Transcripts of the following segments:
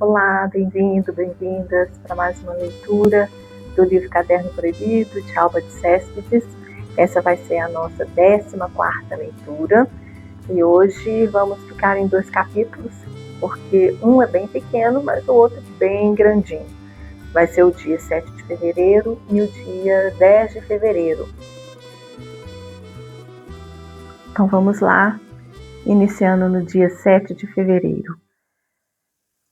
Olá, bem-vindo, bem-vindas para mais uma leitura do livro Caderno Proibido, de Alba de Céspedes. Essa vai ser a nossa 14ª leitura e hoje vamos ficar em 2 capítulos, porque um é bem pequeno, mas o outro é bem grandinho. Vai ser o dia 7 de fevereiro e o dia 10 de fevereiro. Então vamos lá, iniciando no dia 7 de fevereiro.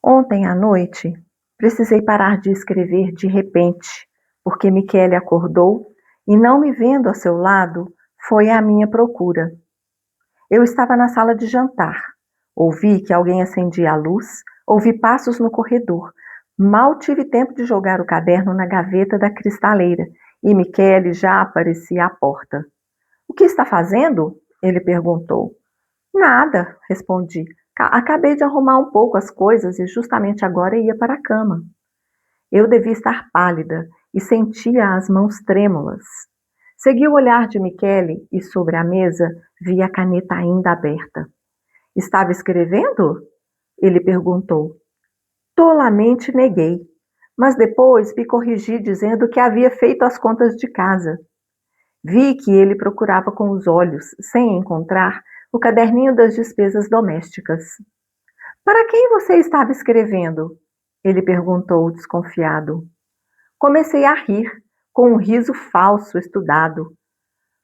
Ontem à noite, precisei parar de escrever de repente, porque Michele acordou e, não me vendo a seu lado, foi à minha procura. Eu estava na sala de jantar. Ouvi que alguém acendia a luz, ouvi passos no corredor. Mal tive tempo de jogar o caderno na gaveta da cristaleira e Michele já aparecia à porta. "O que está fazendo?" ele perguntou. "Nada", respondi. "Acabei de arrumar um pouco as coisas e justamente agora ia para a cama." Eu devia estar pálida e sentia as mãos trêmulas. Segui o olhar de Michele e sobre a mesa vi a caneta ainda aberta. "Estava escrevendo?" ele perguntou. Tolamente neguei, mas depois me corrigi dizendo que havia feito as contas de casa. Vi que ele procurava com os olhos, sem encontrar, o caderninho das despesas domésticas. "Para quem você estava escrevendo?" ele perguntou, desconfiado. Comecei a rir, com um riso falso, estudado.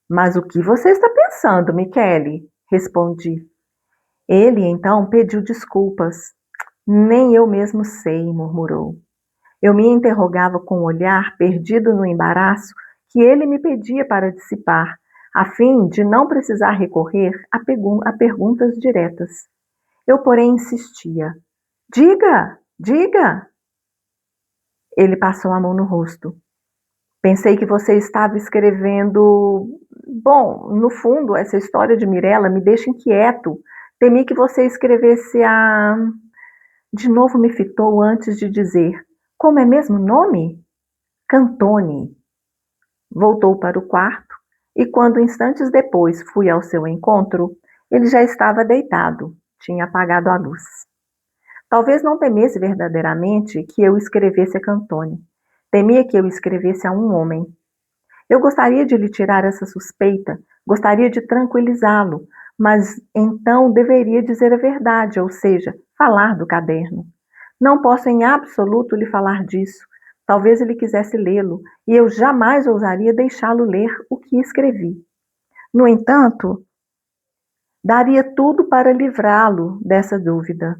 "Mas o que você está pensando, Michele?" respondi. Ele, então, pediu desculpas. "Nem eu mesmo sei", murmurou. Eu me interrogava com o olhar, perdido no embaraço que ele me pedia para dissipar, a fim de não precisar recorrer a perguntas diretas. Eu, porém, insistia. "Diga, diga!" Ele passou a mão no rosto. "Pensei que você estava escrevendo... Bom, no fundo, essa história de Mirella me deixa inquieto. Temi que você escrevesse a..." De novo me fitou antes de dizer. "Como é mesmo o nome?" "Cantone." Voltou para o quarto e quando instantes depois fui ao seu encontro, ele já estava deitado, tinha apagado a luz. Talvez não temesse verdadeiramente que eu escrevesse a Cantone. Temia que eu escrevesse a um homem. Eu gostaria de lhe tirar essa suspeita, gostaria de tranquilizá-lo, mas então deveria dizer a verdade, ou seja, falar do caderno. Não posso em absoluto lhe falar disso. Talvez ele quisesse lê-lo, e eu jamais ousaria deixá-lo ler o que escrevi. No entanto, daria tudo para livrá-lo dessa dúvida.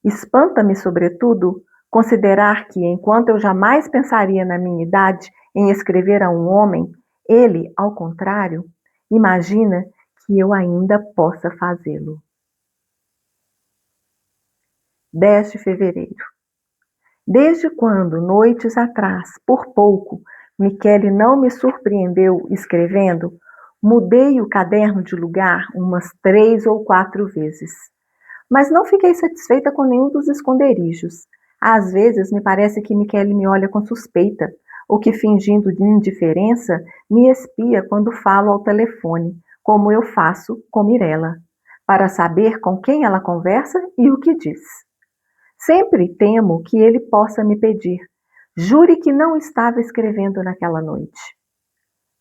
Espanta-me, sobretudo, considerar que, enquanto eu jamais pensaria na minha idade em escrever a um homem, ele, ao contrário, imagina que eu ainda possa fazê-lo. 10 de fevereiro. Desde quando, noites atrás, por pouco, Michele não me surpreendeu escrevendo, mudei o caderno de lugar umas 3 ou 4 vezes. Mas não fiquei satisfeita com nenhum dos esconderijos. Às vezes me parece que Michele me olha com suspeita, ou que, fingindo de indiferença, me espia quando falo ao telefone, como eu faço com Mirella, para saber com quem ela conversa e o que diz. Sempre temo que ele possa me pedir: "Jure que não estava escrevendo naquela noite."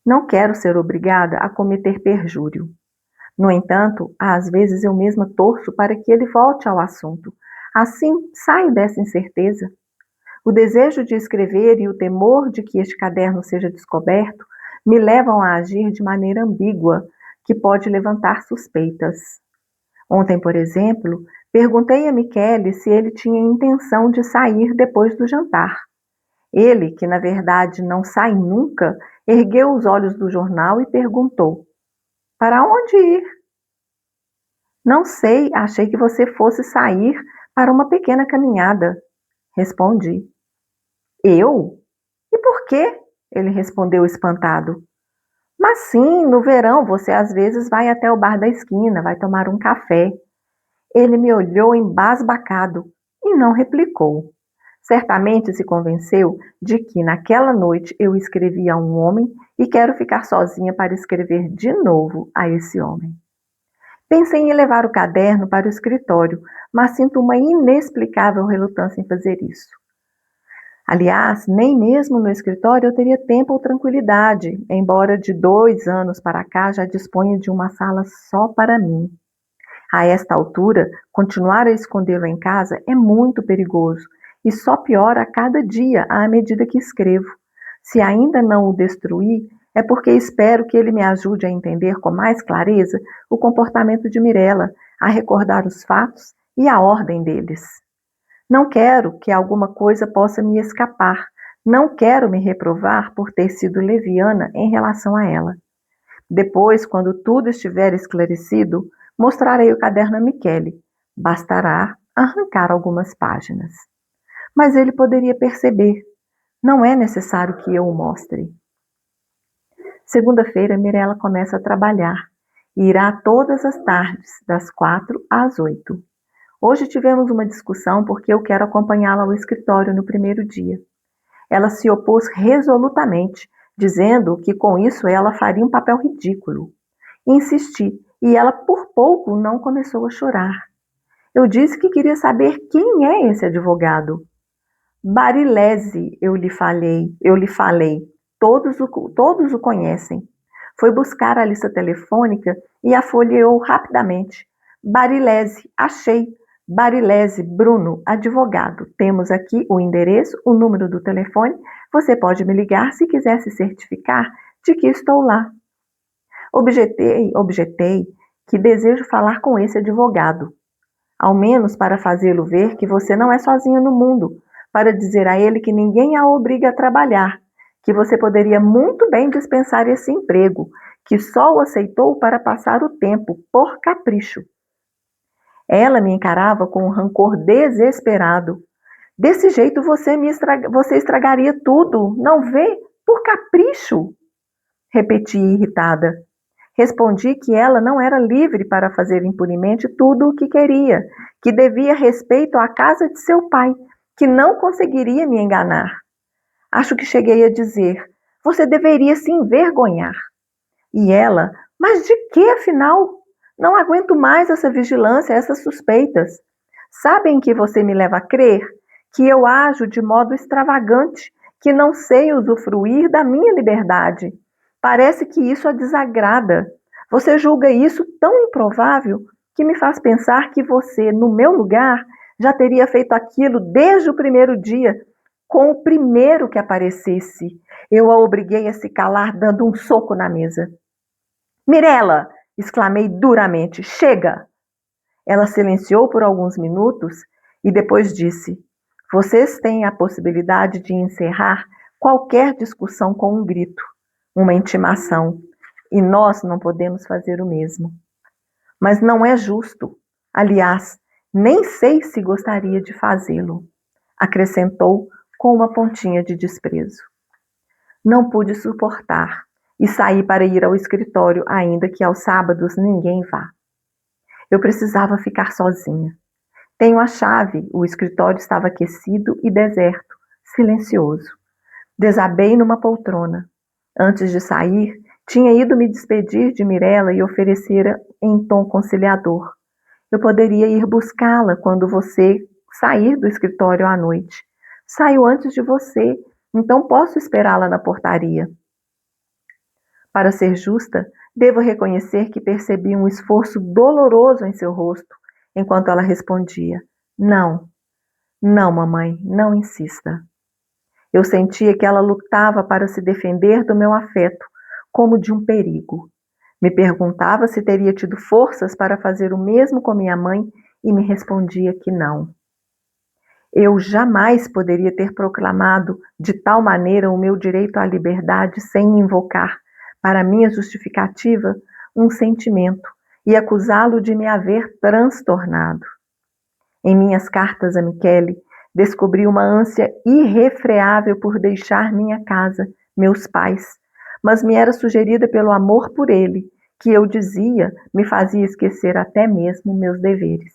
Não quero ser obrigada a cometer perjúrio. No entanto, às vezes eu mesma torço para que ele volte ao assunto. Assim, saio dessa incerteza. O desejo de escrever e o temor de que este caderno seja descoberto me levam a agir de maneira ambígua, que pode levantar suspeitas. Ontem, por exemplo, perguntei a Michele se ele tinha intenção de sair depois do jantar. Ele, que na verdade não sai nunca, ergueu os olhos do jornal e perguntou: "Para onde ir?" "Não sei, achei que você fosse sair para uma pequena caminhada", respondi. "Eu? E por quê?" ele respondeu espantado. "Mas sim, no verão você às vezes vai até o bar da esquina, vai tomar um café." Ele me olhou embasbacado e não replicou. Certamente se convenceu de que naquela noite eu escrevi a um homem e quero ficar sozinha para escrever de novo a esse homem. Pensei em levar o caderno para o escritório, mas sinto uma inexplicável relutância em fazer isso. Aliás, nem mesmo no escritório eu teria tempo ou tranquilidade, embora de 2 anos para cá já disponha de uma sala só para mim. A esta altura, continuar a escondê-lo em casa é muito perigoso e só piora a cada dia à medida que escrevo. Se ainda não o destruí, é porque espero que ele me ajude a entender com mais clareza o comportamento de Mirella, a recordar os fatos e a ordem deles. Não quero que alguma coisa possa me escapar. Não quero me reprovar por ter sido leviana em relação a ela. Depois, quando tudo estiver esclarecido, mostrarei o caderno a Michele. Bastará arrancar algumas páginas. Mas ele poderia perceber. Não é necessário que eu o mostre. Segunda-feira, Mirella começa a trabalhar e irá todas as tardes, das 4 às 8. Hoje tivemos uma discussão porque eu quero acompanhá-la ao escritório no primeiro dia. Ela se opôs resolutamente, dizendo que com isso ela faria um papel ridículo. Insisti, e ela por pouco não começou a chorar. Eu disse que queria saber quem é esse advogado. Barilese, eu lhe falei. Todos o conhecem. Foi buscar a lista telefônica e a folheou rapidamente. Barilese, achei. Barilese, Bruno, advogado. Temos aqui o endereço, o número do telefone. Você pode me ligar se quiser se certificar de que estou lá. Objetei que desejo falar com esse advogado, ao menos para fazê-lo ver que você não é sozinha no mundo, para dizer a ele que ninguém a obriga a trabalhar, que você poderia muito bem dispensar esse emprego, que só o aceitou para passar o tempo, por capricho. Ela me encarava com um rancor desesperado. Desse jeito você estragaria tudo, não vê? Por capricho! Repeti irritada. Respondi que ela não era livre para fazer impunemente tudo o que queria, que devia respeito à casa de seu pai, que não conseguiria me enganar. Acho que cheguei a dizer: você deveria se envergonhar. E ela: mas de que afinal? Não aguento mais essa vigilância, essas suspeitas. Sabem que você me leva a crer que eu ajo de modo extravagante, que não sei usufruir da minha liberdade. Parece que isso a desagrada. Você julga isso tão improvável que me faz pensar que você, no meu lugar, já teria feito aquilo desde o primeiro dia, com o primeiro que aparecesse. Eu a obriguei a se calar, dando um soco na mesa. Mirella! Exclamei duramente. Chega! Ela silenciou por alguns minutos e depois disse: vocês têm a possibilidade de encerrar qualquer discussão com um grito, uma intimação, e nós não podemos fazer o mesmo. Mas não é justo. Aliás, nem sei se gostaria de fazê-lo, acrescentou com uma pontinha de desprezo. Não pude suportar e saí para ir ao escritório, ainda que aos sábados ninguém vá. Eu precisava ficar sozinha. Tenho a chave, o escritório estava aquecido e deserto, silencioso. Desabei numa poltrona. Antes de sair, tinha ido me despedir de Mirella e oferecera em tom conciliador: eu poderia ir buscá-la quando você sair do escritório à noite. Saio antes de você, então posso esperá-la na portaria. Para ser justa, devo reconhecer que percebi um esforço doloroso em seu rosto, enquanto ela respondia: não, não, mamãe, não insista. Eu sentia que ela lutava para se defender do meu afeto, como de um perigo. Me perguntava se teria tido forças para fazer o mesmo com minha mãe e me respondia que não. Eu jamais poderia ter proclamado de tal maneira o meu direito à liberdade sem invocar, para minha justificativa, um sentimento e acusá-lo de me haver transtornado. Em minhas cartas a Michele, descobri uma ânsia irrefreável por deixar minha casa, meus pais, mas me era sugerida pelo amor por ele, que eu dizia me fazia esquecer até mesmo meus deveres.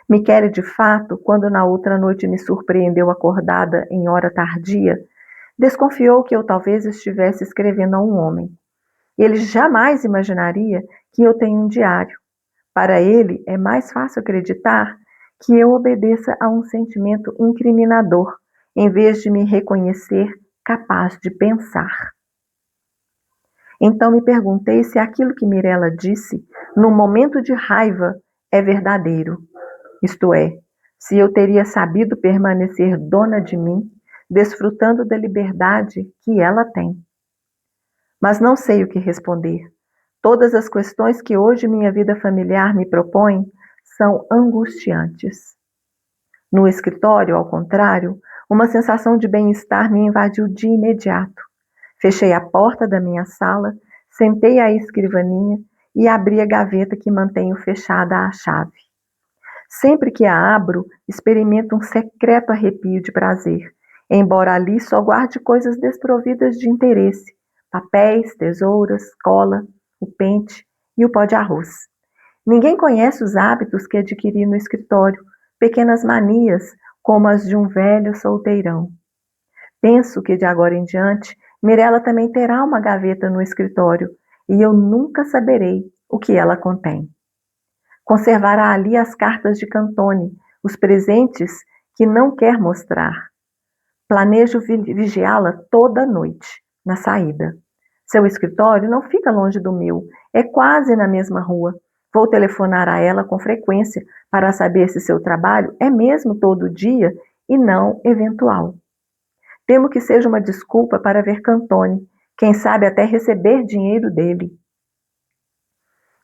Michele, de fato, quando na outra noite me surpreendeu acordada em hora tardia, desconfiou que eu talvez estivesse escrevendo a um homem. Ele jamais imaginaria que eu tenho um diário, Para ele, é mais fácil acreditar que eu obedeça a um sentimento incriminador, em vez de me reconhecer capaz de pensar. Então me perguntei se aquilo que Mirella disse, num momento de raiva, é verdadeiro. Isto é, se eu teria sabido permanecer dona de mim, desfrutando da liberdade que ela tem. Mas não sei o que responder. Todas as questões que hoje minha vida familiar me propõe são angustiantes. No escritório, ao contrário, uma sensação de bem-estar me invadiu de imediato. Fechei a porta da minha sala, sentei à escrivaninha e abri a gaveta que mantenho fechada à chave. Sempre que a abro, experimento um secreto arrepio de prazer, embora ali só guarde coisas desprovidas de interesse: papéis, tesouras, cola, o pente e o pó de arroz. Ninguém conhece os hábitos que adquiri no escritório, pequenas manias como as de um velho solteirão. Penso que de agora em diante, Mirella também terá uma gaveta no escritório e eu nunca saberei o que ela contém. Conservará ali as cartas de Cantone, os presentes que não quer mostrar. Planejo vigiá-la toda noite, na saída. Seu escritório não fica longe do meu, é quase na mesma rua. Vou telefonar a ela com frequência para saber se seu trabalho é mesmo todo dia e não eventual. Temo que seja uma desculpa para ver Cantone, quem sabe até receber dinheiro dele.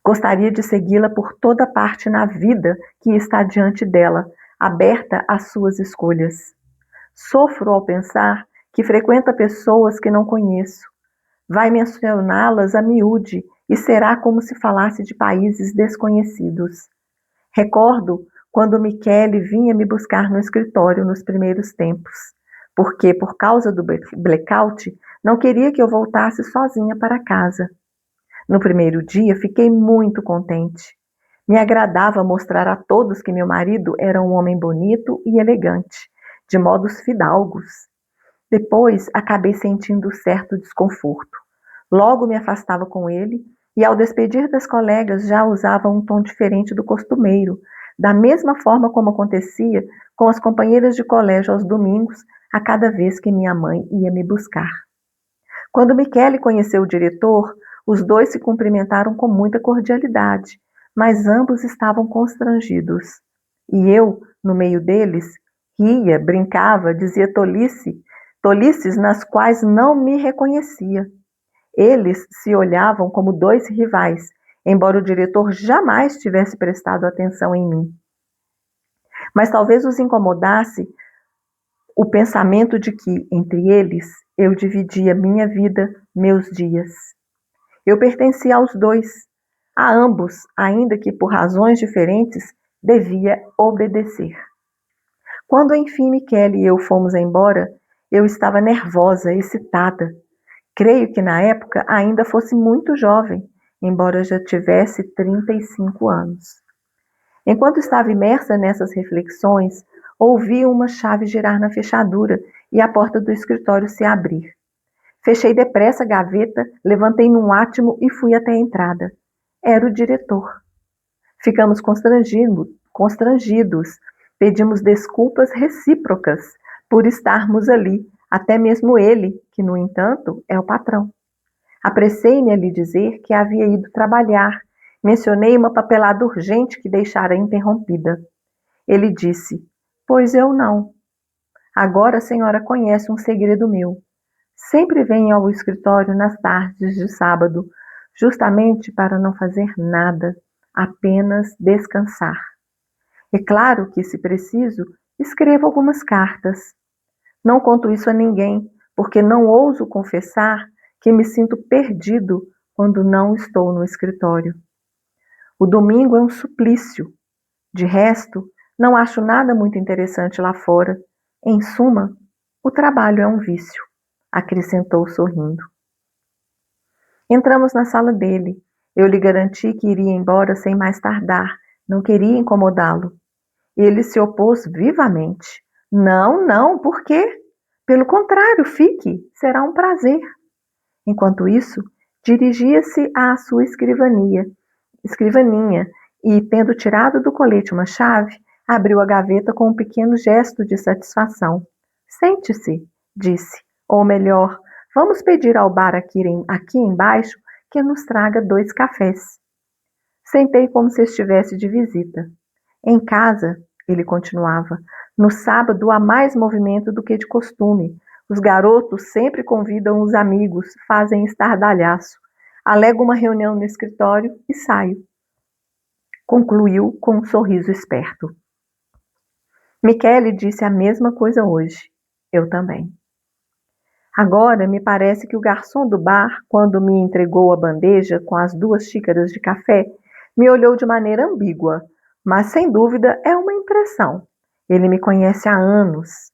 Gostaria de segui-la por toda parte na vida que está diante dela, aberta às suas escolhas. Sofro ao pensar que frequenta pessoas que não conheço. Vai mencioná-las a miúde e será como se falasse de países desconhecidos. Recordo quando Michele vinha me buscar no escritório nos primeiros tempos, porque, por causa do blackout, não queria que eu voltasse sozinha para casa. No primeiro dia, fiquei muito contente. Me agradava mostrar a todos que meu marido era um homem bonito e elegante, de modos fidalgos. Depois, acabei sentindo certo desconforto. Logo me afastava com ele e, ao despedir das colegas, já usava um tom diferente do costumeiro, da mesma forma como acontecia com as companheiras de colégio aos domingos, a cada vez que minha mãe ia me buscar. Quando Michele conheceu o diretor, os dois se cumprimentaram com muita cordialidade, mas ambos estavam constrangidos. E eu, no meio deles, ria, brincava, dizia tolices nas quais não me reconhecia. Eles se olhavam como dois rivais, embora o diretor jamais tivesse prestado atenção em mim. Mas talvez os incomodasse o pensamento de que, entre eles, eu dividia minha vida, meus dias. Eu pertencia aos dois, a ambos, ainda que por razões diferentes, devia obedecer. Quando enfim Michele e eu fomos embora, eu estava nervosa, excitada. Creio que na época ainda fosse muito jovem, embora já tivesse 35 anos. Enquanto estava imersa nessas reflexões, ouvi uma chave girar na fechadura e a porta do escritório se abrir. Fechei depressa a gaveta, levantei num átimo e fui até a entrada. Era o diretor. Ficamos constrangidos. Pedimos desculpas recíprocas por estarmos ali, até mesmo ele, que, no entanto, é o patrão. Apressei-me a lhe dizer que havia ido trabalhar. Mencionei uma papelada urgente que deixara interrompida. Ele disse: "Pois eu não. Agora a senhora conhece um segredo meu. Sempre venho ao escritório nas tardes de sábado, justamente para não fazer nada, apenas descansar. É claro que, se preciso, escrevo algumas cartas. Não conto isso a ninguém, porque não ouso confessar que me sinto perdido quando não estou no escritório. O domingo é um suplício. De resto, não acho nada muito interessante lá fora. Em suma, o trabalho é um vício", acrescentou sorrindo. Entramos na sala dele. Eu lhe garanti que iria embora sem mais tardar. Não queria incomodá-lo. Ele se opôs vivamente. "Não, não, por quê? Pelo contrário, fique. Será um prazer." Enquanto isso, dirigia-se à sua escrivaninha e, tendo tirado do colete uma chave, abriu a gaveta com um pequeno gesto de satisfação. Sente-se, disse. Ou melhor, vamos pedir ao bar aqui embaixo que nos traga 2 cafés. Sentei como se estivesse de visita. Em casa, ele continuava, no sábado há mais movimento do que de costume. Os garotos sempre convidam os amigos, fazem estardalhaço. Alego uma reunião no escritório e saio. Concluiu com um sorriso esperto. Michele disse a mesma coisa hoje. Eu também. Agora me parece que o garçom do bar, quando me entregou a bandeja com as 2 xícaras de café, me olhou de maneira ambígua, mas sem dúvida é uma impressão. Ele me conhece há anos.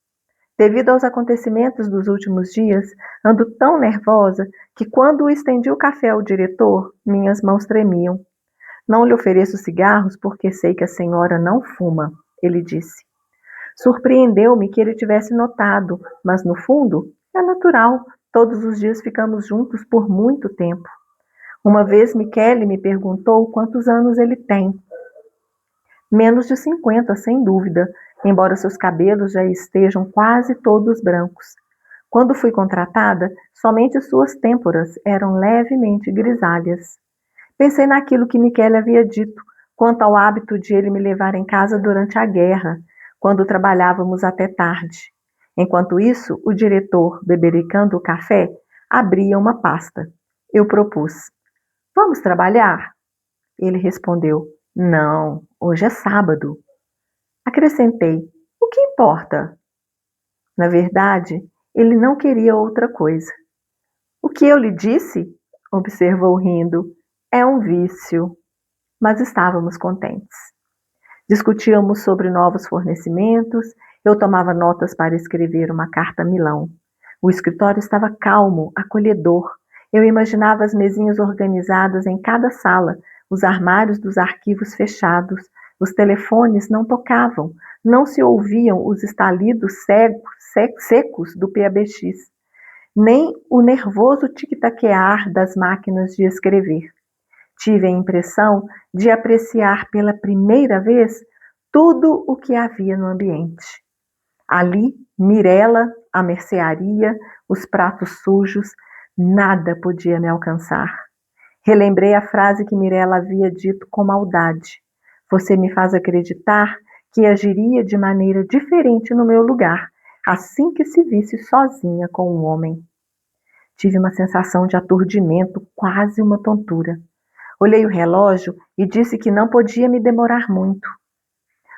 Devido aos acontecimentos dos últimos dias, ando tão nervosa que quando estendi o café ao diretor, minhas mãos tremiam. Não lhe ofereço cigarros porque sei que a senhora não fuma, ele disse. Surpreendeu-me que ele tivesse notado, mas no fundo é natural, todos os dias ficamos juntos por muito tempo. Uma vez Michele me perguntou quantos anos ele tem. Menos de 50, sem dúvida, embora seus cabelos já estejam quase todos brancos. Quando fui contratada, somente suas têmporas eram levemente grisalhas. Pensei naquilo que Michele havia dito, quanto ao hábito de ele me levar em casa durante a guerra, quando trabalhávamos até tarde. Enquanto isso, o diretor, bebericando o café, abria uma pasta. Eu propus. Vamos trabalhar? Ele respondeu. Não, hoje é sábado. Acrescentei. O que importa? Na verdade, ele não queria outra coisa. O que eu lhe disse? Observou rindo. É um vício. Mas estávamos contentes. Discutíamos sobre novos fornecimentos, eu tomava notas para escrever uma carta a Milão. O escritório estava calmo, acolhedor. Eu imaginava as mesinhas organizadas em cada sala, os armários dos arquivos fechados, os telefones não tocavam, não se ouviam os estalidos secos do PABX, nem o nervoso tic-taquear das máquinas de escrever. Tive a impressão de apreciar pela primeira vez tudo o que havia no ambiente. Ali, Mirella, a mercearia, os pratos sujos, nada podia me alcançar. Relembrei a frase que Mirella havia dito com maldade. Você me faz acreditar que agiria de maneira diferente no meu lugar, assim que se visse sozinha com um homem. Tive uma sensação de aturdimento, quase uma tontura. Olhei o relógio e disse que não podia me demorar muito.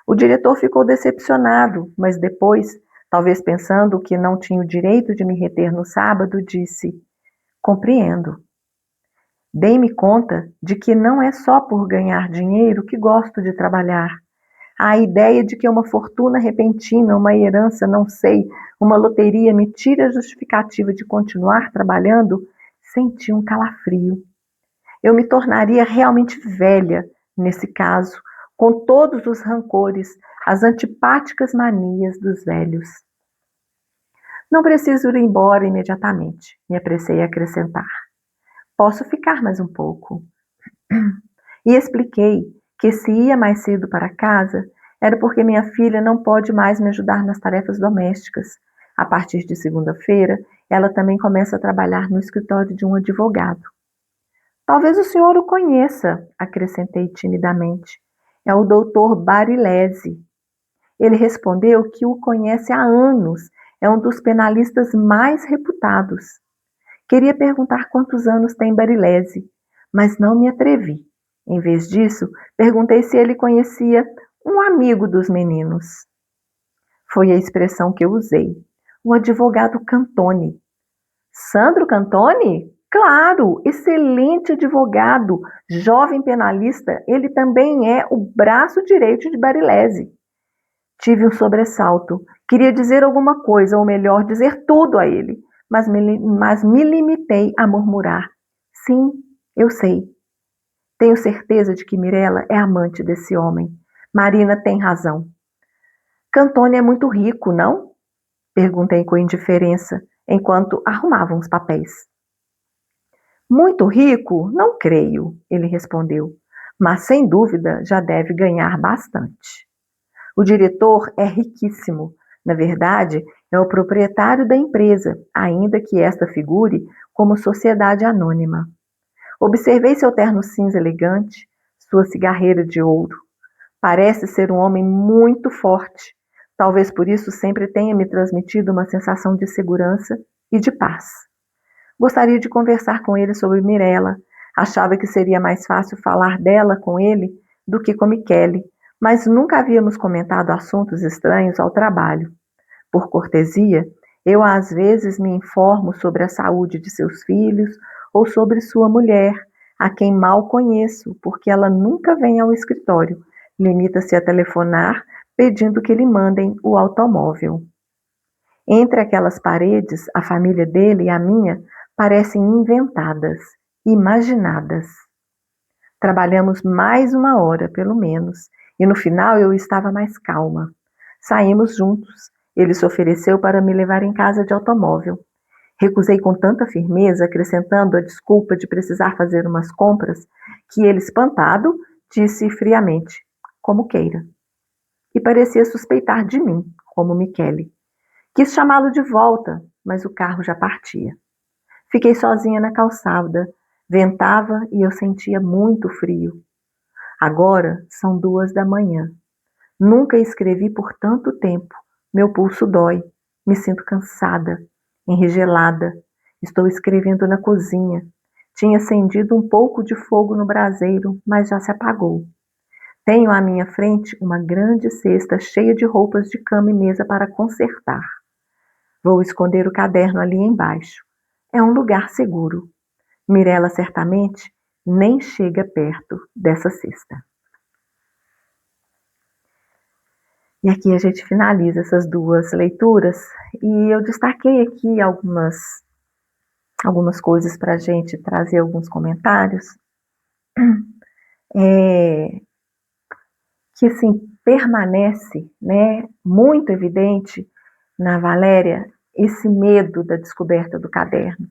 O diretor ficou decepcionado, mas depois, talvez pensando que não tinha o direito de me reter no sábado, disse: Compreendo. Dei-me conta de que não é só por ganhar dinheiro que gosto de trabalhar. A ideia de que uma fortuna repentina, uma herança, não sei, uma loteria me tire a justificativa de continuar trabalhando, senti um calafrio. Eu me tornaria realmente velha, nesse caso, com todos os rancores, as antipáticas manias dos velhos. Não preciso ir embora imediatamente, me apressei a acrescentar. Posso ficar mais um pouco. E expliquei que se ia mais cedo para casa, era porque minha filha não pode mais me ajudar nas tarefas domésticas. A partir de segunda-feira, ela também começa a trabalhar no escritório de um advogado. Talvez o senhor o conheça, acrescentei timidamente. É o doutor Barilese. Ele respondeu que o conhece há anos, é um dos penalistas mais reputados. Queria perguntar quantos anos tem Barilese, mas não me atrevi. Em vez disso, perguntei se ele conhecia um amigo dos meninos. Foi a expressão que eu usei. O advogado Cantoni. Sandro Cantoni? Claro, excelente advogado, jovem penalista, ele também é o braço direito de Barilese. Tive um sobressalto. Queria dizer alguma coisa, ou melhor, dizer tudo a ele, mas me limitei a murmurar. Sim, eu sei. Tenho certeza de que Mirella é amante desse homem. Marina tem razão. Cantoni é muito rico, não? Perguntei com indiferença, enquanto arrumavam os papéis. Muito rico? Não creio, ele respondeu. mas sem dúvida já deve ganhar bastante. O diretor é riquíssimo. Na verdade, é o proprietário da empresa, ainda que esta figure como sociedade anônima. Observei seu terno cinza elegante, sua cigarreira de ouro. Parece ser um homem muito forte. Talvez por isso sempre tenha me transmitido uma sensação de segurança e de paz. Gostaria de conversar com ele sobre Mirella. Achava que seria mais fácil falar dela com ele do que com Michele, mas nunca havíamos comentado assuntos estranhos ao trabalho. Por cortesia, eu às vezes me informo sobre a saúde de seus filhos ou sobre sua mulher, a quem mal conheço, porque ela nunca vem ao escritório. Limita-se a telefonar, pedindo que lhe mandem o automóvel. Entre aquelas paredes, a família dele e a minha parecem inventadas, imaginadas. Trabalhamos mais uma hora, pelo menos, e no final eu estava mais calma. Saímos juntos. Ele se ofereceu para me levar em casa de automóvel. Recusei com tanta firmeza, acrescentando a desculpa de precisar fazer umas compras, que ele, espantado, disse friamente, como queira. E parecia suspeitar de mim, como Michele. Quis chamá-lo de volta, mas o carro já partia. Fiquei sozinha na calçada. Ventava e eu sentia muito frio. Agora são 2 da manhã. Nunca escrevi por tanto tempo. Meu pulso dói. Me sinto cansada, enregelada. Estou escrevendo na cozinha. Tinha acendido um pouco de fogo no braseiro, mas já se apagou. Tenho à minha frente uma grande cesta cheia de roupas de cama e mesa para consertar. Vou esconder o caderno ali embaixo. É um lugar seguro. Mirella certamente nem chega perto dessa cesta. E aqui a gente finaliza essas 2 leituras e eu destaquei aqui algumas coisas para a gente trazer alguns comentários. Que assim, permanece, né, muito evidente na Valéria esse medo da descoberta do caderno,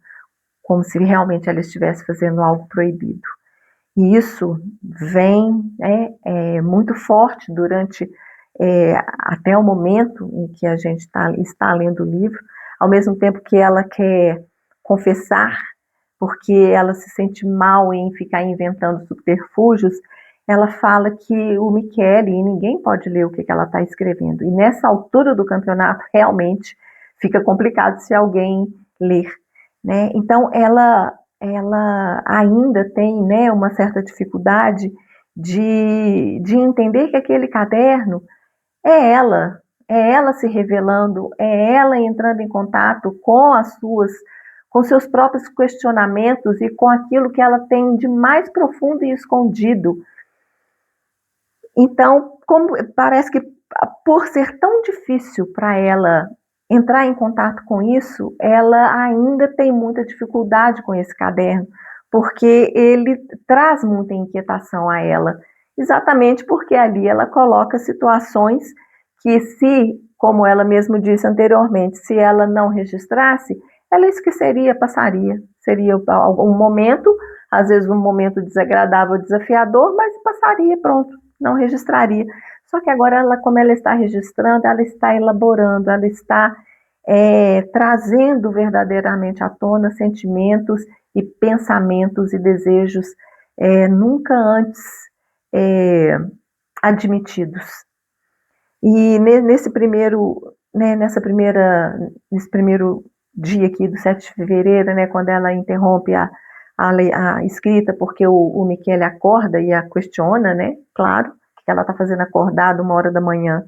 como se realmente ela estivesse fazendo algo proibido. E isso vem muito forte durante até o momento em que a gente está lendo o livro, ao mesmo tempo que ela quer confessar, porque ela se sente mal em ficar inventando subterfúgios, ela fala que o Michele, e ninguém pode ler o que ela está escrevendo. E nessa altura do campeonato, realmente fica complicado se alguém ler, né? Então, ela ainda tem, né, uma certa dificuldade de entender que aquele caderno é ela se revelando, é ela entrando em contato com seus próprios questionamentos e com aquilo que ela tem de mais profundo e escondido. Então, como parece que por ser tão difícil para ela entrar em contato com isso, ela ainda tem muita dificuldade com esse caderno, porque ele traz muita inquietação a ela, exatamente porque ali ela coloca situações que se, como ela mesma disse anteriormente, se ela não registrasse, ela esqueceria, passaria, seria um momento, às vezes um momento desagradável, desafiador, mas passaria, pronto, não registraria. Só que agora, como ela está registrando, ela está elaborando, ela está trazendo verdadeiramente à tona sentimentos e pensamentos e desejos nunca antes admitidos. E nesse primeiro dia aqui do 7 de fevereiro, né, quando ela interrompe a escrita, porque o Michele acorda e a questiona, né, claro, que ela está fazendo acordada 1 hora da manhã,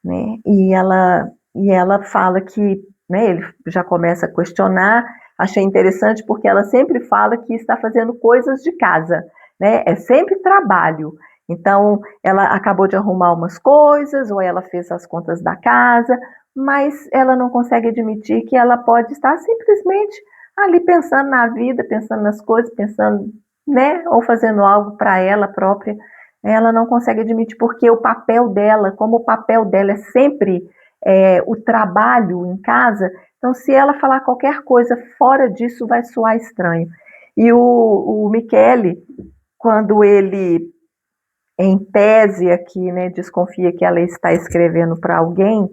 né, e ela fala que, né, ele já começa a questionar. Achei interessante porque ela sempre fala que está fazendo coisas de casa, né, é sempre trabalho. Então, ela acabou de arrumar umas coisas, ou ela fez as contas da casa, mas ela não consegue admitir que ela pode estar simplesmente ali pensando na vida, pensando nas coisas, pensando, né, ou fazendo algo para ela própria. Ela não consegue admitir porque o papel dela, como o papel dela é sempre o trabalho em casa, então se ela falar qualquer coisa fora disso vai soar estranho. E o Michele, quando ele em tese aqui, né, desconfia que ela está escrevendo para alguém,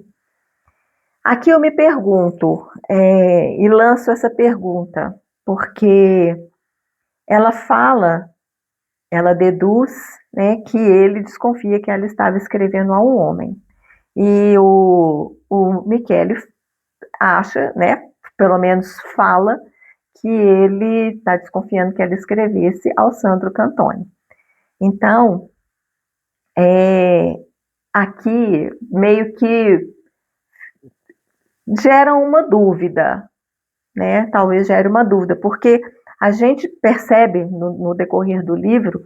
aqui eu me pergunto, e lanço essa pergunta, porque ela fala, ela deduz, né, que ele desconfia que ela estava escrevendo a um homem. E o Michele acha, né, pelo menos fala, que ele está desconfiando que ela escrevesse ao Sandro Cantone. Então, aqui meio que gera uma dúvida, né? Talvez gere uma dúvida, porque a gente percebe no decorrer do livro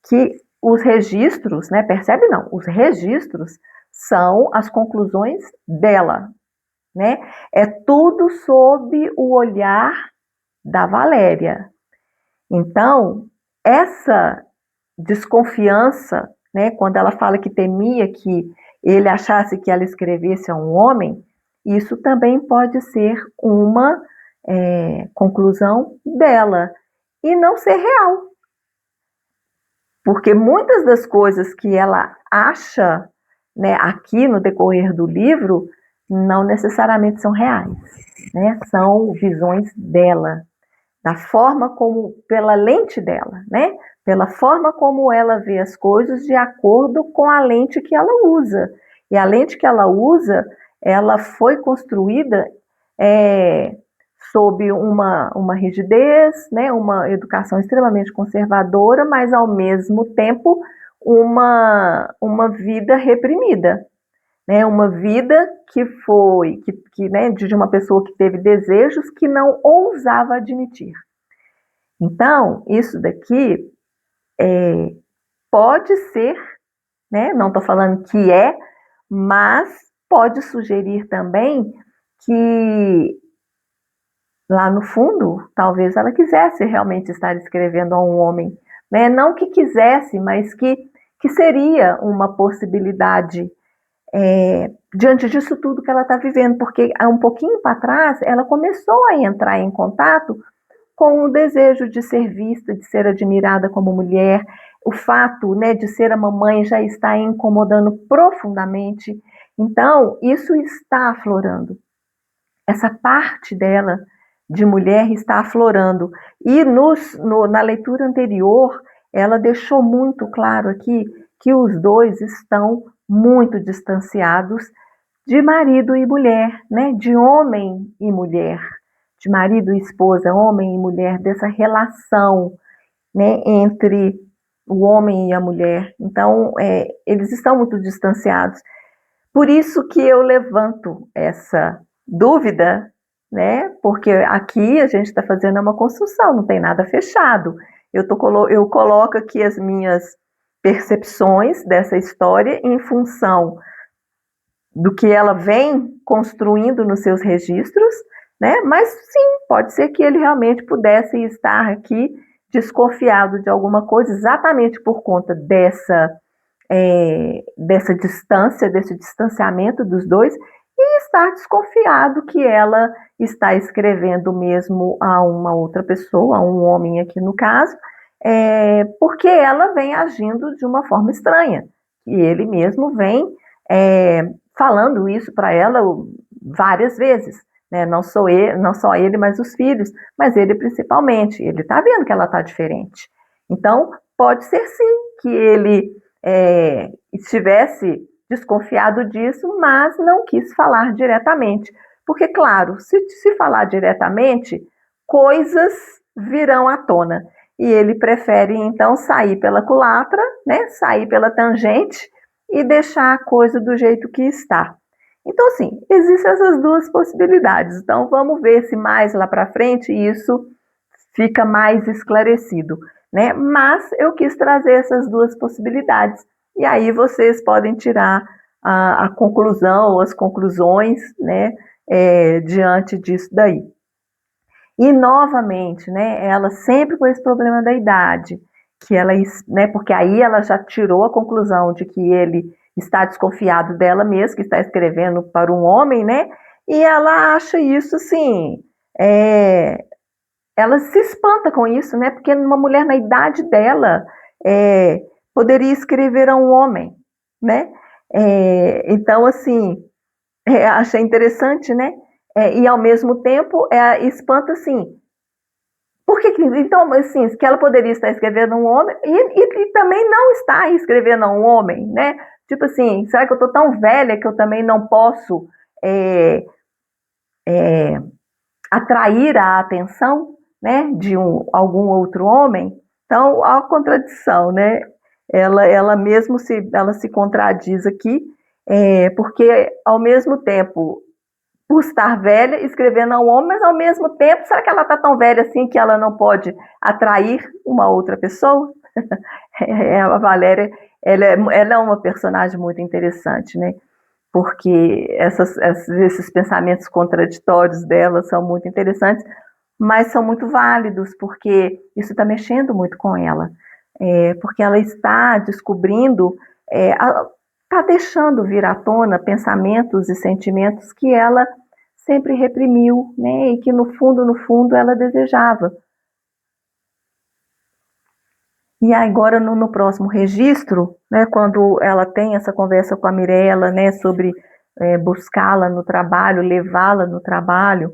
que os registros, né? Percebe não, os registros são as conclusões dela, né? É tudo sob o olhar da Valéria. Então, essa desconfiança, né, quando ela fala que temia que ele achasse que ela escrevesse a um homem, isso também pode ser uma conclusão dela e não ser real, porque muitas das coisas que ela acha, né, aqui no decorrer do livro não necessariamente são reais, né? São visões dela, da forma como, pela lente dela, né? Pela forma como ela vê as coisas de acordo com a lente que ela usa. E a lente que ela usa, ela foi construída sob uma rigidez, né? Uma educação extremamente conservadora, mas ao mesmo tempo uma vida reprimida, né, uma vida que foi, né, de uma pessoa que teve desejos que não ousava admitir. Então, isso daqui pode ser, né, não estou falando que mas pode sugerir também que lá no fundo, talvez ela quisesse realmente estar escrevendo a um homem, né? Não que quisesse, mas que seria uma possibilidade diante disso tudo que ela está vivendo, porque há um pouquinho para trás ela começou a entrar em contato com o desejo de ser vista, de ser admirada como mulher, o fato, né, de ser a mamãe já está incomodando profundamente. Então, isso está aflorando. Essa parte dela de mulher está aflorando. E na leitura anterior, ela deixou muito claro aqui que os dois estão muito distanciados de marido e mulher, né? De homem e mulher, de marido e esposa, homem e mulher, dessa relação, né, entre o homem e a mulher. Então, eles estão muito distanciados. Por isso que eu levanto essa dúvida, né? Porque aqui a gente está fazendo uma construção, não tem nada fechado. Eu coloco aqui as minhas percepções dessa história em função do que ela vem construindo nos seus registros, né? Mas sim, pode ser que ele realmente pudesse estar aqui desconfiado de alguma coisa, exatamente por conta dessa distância, desse distanciamento dos dois, e estar desconfiado que ela está escrevendo mesmo a uma outra pessoa, a um homem aqui no caso, porque ela vem agindo de uma forma estranha. E ele mesmo vem falando isso para ela várias vezes. Né? Não só ele, mas os filhos, mas ele principalmente. Ele está vendo que ela está diferente. Então, pode ser sim que ele estivesse desconfiado disso, mas não quis falar diretamente. Porque, claro, se falar diretamente, coisas virão à tona. E ele prefere, então, sair pela culatra, né? Sair pela tangente e deixar a coisa do jeito que está. Então, assim, existem essas duas possibilidades. Então, vamos ver se mais lá para frente isso fica mais esclarecido, né? Mas eu quis trazer essas duas possibilidades. E aí vocês podem tirar a conclusão ou as conclusões, né, diante disso daí. E novamente, né, ela sempre com esse problema da idade, que ela, né, porque aí ela já tirou a conclusão de que ele está desconfiado dela mesmo, que está escrevendo para um homem, né? E ela acha isso assim, ela se espanta com isso, né? Porque uma mulher na idade dela poderia escrever a um homem, né? Então, assim, achei interessante, né? E ao mesmo tempo espanta assim. Por que, então, assim, que ela poderia estar escrevendo a um homem e também não está escrevendo a um homem, né? Tipo assim, será que eu estou tão velha que eu também não posso é, atrair a atenção, né, de algum outro homem? Então, há uma contradição, né? Ela mesmo ela se contradiz aqui, porque ao mesmo tempo por estar velha, escrevendo a um homem, mas ao mesmo tempo, será que ela está tão velha assim que ela não pode atrair uma outra pessoa? A Valéria, ela é uma personagem muito interessante, né? Porque esses pensamentos contraditórios dela são muito interessantes, mas são muito válidos, porque isso está mexendo muito com ela. Porque ela está descobrindo, está deixando vir à tona pensamentos e sentimentos que ela sempre reprimiu, né? E que no fundo, ela desejava. E agora no próximo registro, né, quando ela tem essa conversa com a Mirella, né, sobre buscá-la no trabalho, levá-la no trabalho,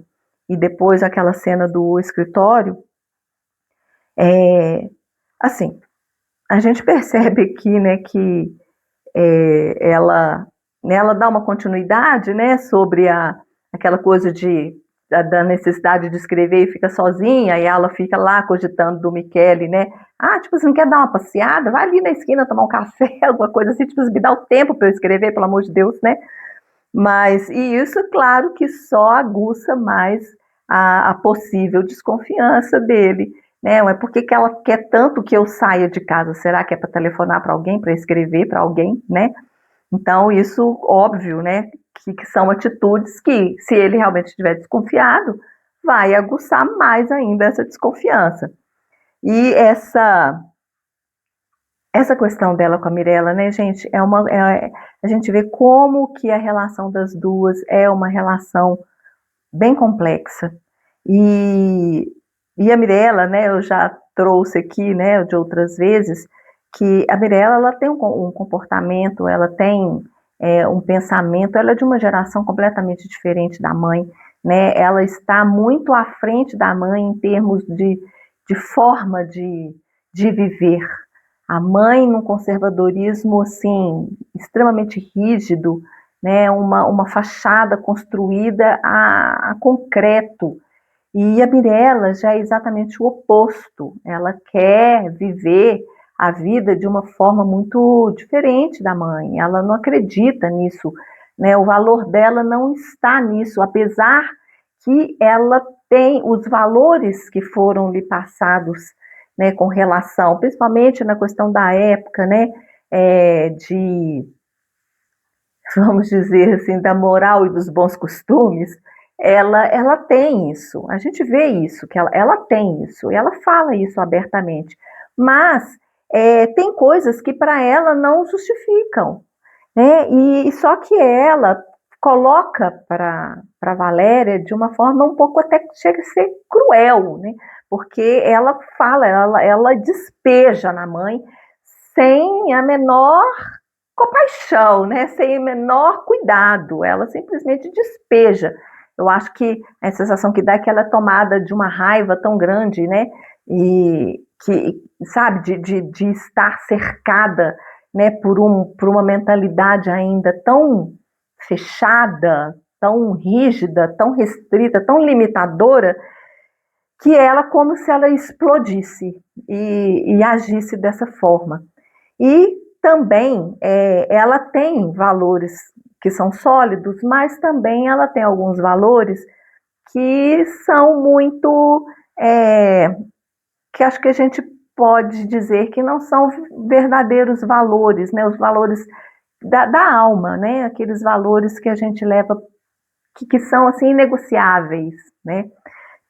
e depois aquela cena do escritório, assim, a gente percebe aqui, né, que ela dá uma continuidade, né, sobre aquela coisa da necessidade de escrever e fica sozinha, e ela fica lá cogitando do Michele, né, tipo, você não quer dar uma passeada? Vai ali na esquina tomar um café, alguma coisa assim, tipo, me dá o tempo para eu escrever, pelo amor de Deus, né, e isso, claro, que só aguça mais a possível desconfiança dele, né? Mas por que ela quer tanto que eu saia de casa? Será que é para telefonar para alguém, para escrever para alguém, né? Então, isso, óbvio, né? Que são atitudes que, se ele realmente estiver desconfiado, vai aguçar mais ainda essa desconfiança. E essa questão dela com a Mirella, né, gente, a gente vê como que a relação das duas é uma relação bem complexa. E, e a Mirella, né, eu já trouxe aqui, né, de outras vezes, que a Mirella, ela tem um comportamento, ela tem um pensamento, ela é de uma geração completamente diferente da mãe, né, ela está muito à frente da mãe em termos de forma de viver. A mãe num conservadorismo, assim, extremamente rígido, né, uma fachada construída a concreto. E a Mirella já é exatamente o oposto. Ela quer viver a vida de uma forma muito diferente da mãe. Ela não acredita nisso, né? O valor dela não está nisso, apesar que ela tem os valores que foram lhe passados, né, com relação, principalmente na questão da época, né, vamos dizer assim, da moral e dos bons costumes, ela tem isso, a gente vê isso, que ela tem isso, e ela fala isso abertamente, mas tem coisas que para ela não justificam, né? E só que ela coloca para Valéria de uma forma um pouco até que chega a ser cruel, né? Porque ela fala, ela despeja na mãe sem a menor compaixão, né? Sem o menor cuidado, ela simplesmente despeja. Eu acho que a sensação que dá é que ela é tomada de uma raiva tão grande, né? E que, sabe, de estar cercada, né, por uma mentalidade ainda tão fechada, tão rígida, tão restrita, tão limitadora, que ela como se ela explodisse e agisse dessa forma. E também ela tem valores que são sólidos, mas também ela tem alguns valores que são muito, que acho que a gente pode dizer que não são verdadeiros valores, né? Os valores da alma, né? Aqueles valores que a gente leva, que são assim inegociáveis, né?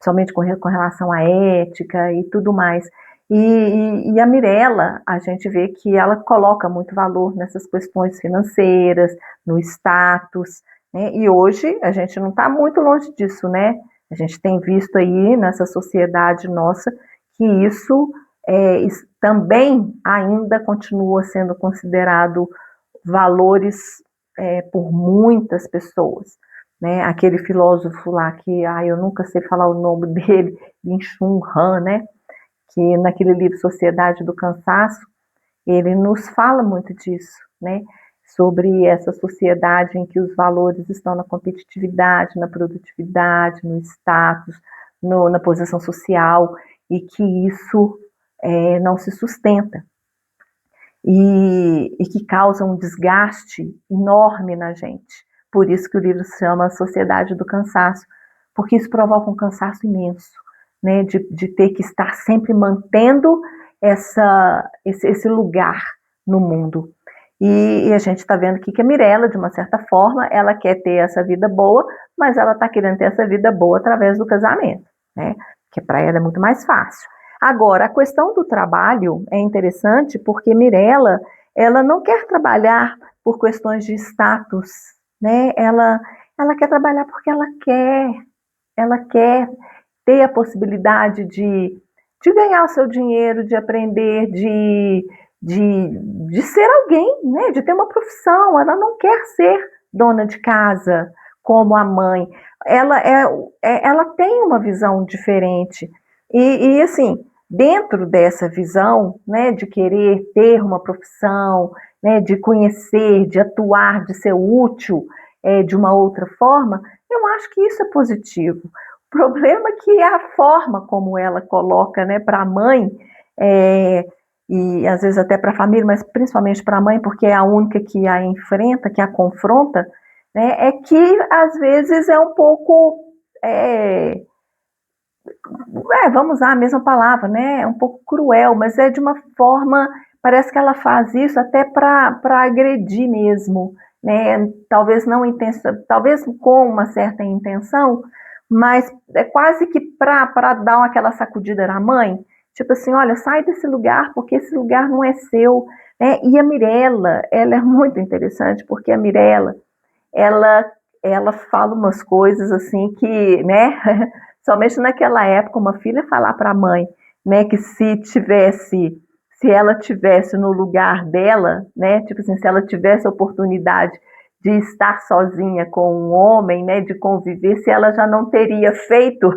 Somente com relação à ética e tudo mais. E a Mirella, a gente vê que ela coloca muito valor nessas questões financeiras, no status, né? E hoje a gente não está muito longe disso, né? A gente tem visto aí nessa sociedade nossa que isso também ainda continua sendo considerado valores por muitas pessoas, né? Aquele filósofo lá que, eu nunca sei falar o nome dele, Byung-Chul Han, né? Que naquele livro Sociedade do Cansaço, ele nos fala muito disso, né? Sobre essa sociedade em que os valores estão na competitividade, na produtividade, no status, na posição social, e que isso não se sustenta. E que causa um desgaste enorme na gente. Por isso que o livro se chama Sociedade do Cansaço, porque isso provoca um cansaço imenso, né? De ter que estar sempre mantendo esse lugar no mundo. E a gente está vendo aqui que a Mirella, de uma certa forma, ela quer ter essa vida boa, mas ela está querendo ter essa vida boa através do casamento, né? Que para ela é muito mais fácil. Agora, a questão do trabalho é interessante porque Mirella, ela não quer trabalhar por questões de status, né? Ela quer trabalhar porque ela quer ter a possibilidade de ganhar o seu dinheiro, de aprender, de ser alguém, né? De ter uma profissão. Ela não quer ser dona de casa como a mãe. Ela tem uma visão diferente. E assim, dentro dessa visão, né, de querer ter uma profissão, né, de conhecer, de atuar, de ser útil de uma outra forma, eu acho que isso é positivo. O problema é que a forma como ela coloca, né, para a mãe, e às vezes até para a família, mas principalmente para a mãe, porque é a única que a enfrenta, que a confronta, né, é que às vezes é um pouco, vamos usar a mesma palavra, né, é um pouco cruel, mas é de uma forma, parece que ela faz isso até para agredir mesmo, né, talvez não talvez com uma certa intenção, mas é quase que para dar aquela sacudida na mãe, tipo assim, olha, sai desse lugar porque esse lugar não é seu, né? E a Mirella, ela é muito interessante porque a Mirella, ela fala umas coisas assim que, né, somente naquela época uma filha falar para a mãe, né, que se ela tivesse no lugar dela, né, tipo assim, se ela tivesse a oportunidade de estar sozinha com um homem, né, de conviver, se ela já não teria feito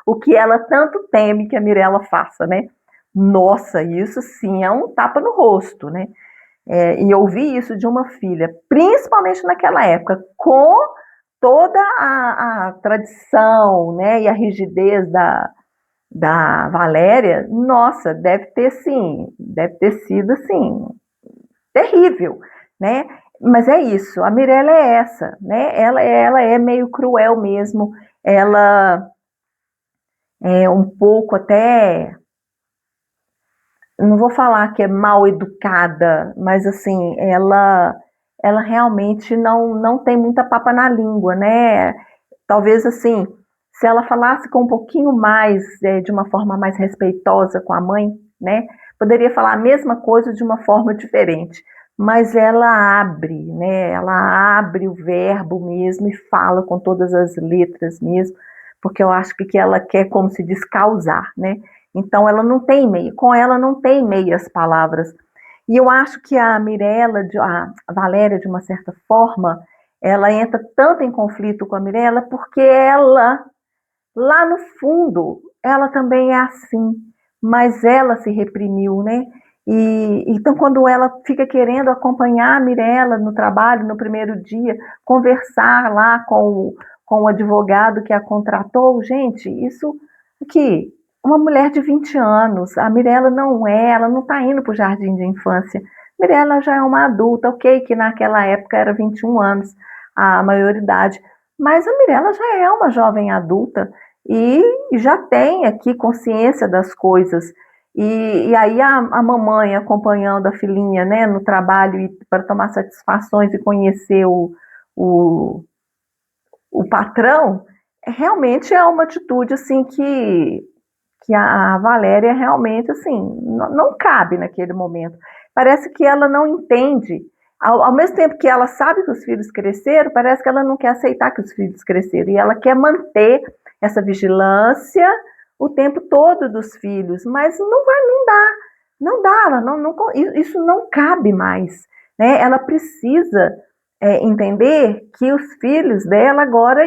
o que ela tanto teme que a Mirella faça, né? Nossa, isso sim é um tapa no rosto, né? E ouvir isso de uma filha, principalmente naquela época, com toda a tradição, né, e a rigidez da Valéria, nossa, deve ter sido assim, terrível, né? Mas é isso, a Mirella é essa, né? Ela é meio cruel mesmo, ela é um pouco até, não vou falar que é mal educada, mas assim, ela realmente não tem muita papa na língua, né? Talvez assim, se ela falasse com um pouquinho mais, de uma forma mais respeitosa com a mãe, né? Poderia falar a mesma coisa de uma forma diferente, mas ela abre, né? Ela abre o verbo mesmo e fala com todas as letras mesmo, porque eu acho que ela quer, como se diz, causar, né? Então ela não tem meio, com ela não tem meias palavras. E eu acho que a Mirella, a Valéria, de uma certa forma, ela entra tanto em conflito com a Mirella porque ela, lá no fundo, ela também é assim, mas ela se reprimiu, né? E então quando ela fica querendo acompanhar a Mirella no trabalho no primeiro dia, conversar lá com o advogado que a contratou, gente, isso aqui, uma mulher de 20 anos, a Mirella ela não está indo para o jardim de infância. Mirella já é uma adulta, ok, que naquela época era 21 anos a maioridade, mas a Mirella já é uma jovem adulta e já tem aqui consciência das coisas. E aí a mamãe acompanhando a filhinha, né, no trabalho para tomar satisfações e conhecer o, o patrão, realmente é uma atitude assim que a Valéria realmente assim não cabe naquele momento. Parece que ela não entende. Ao mesmo tempo que ela sabe que os filhos cresceram, parece que ela não quer aceitar que os filhos cresceram. E ela quer manter essa vigilância o tempo todo dos filhos, mas não dá, isso não cabe mais, né? Ela precisa entender que os filhos dela agora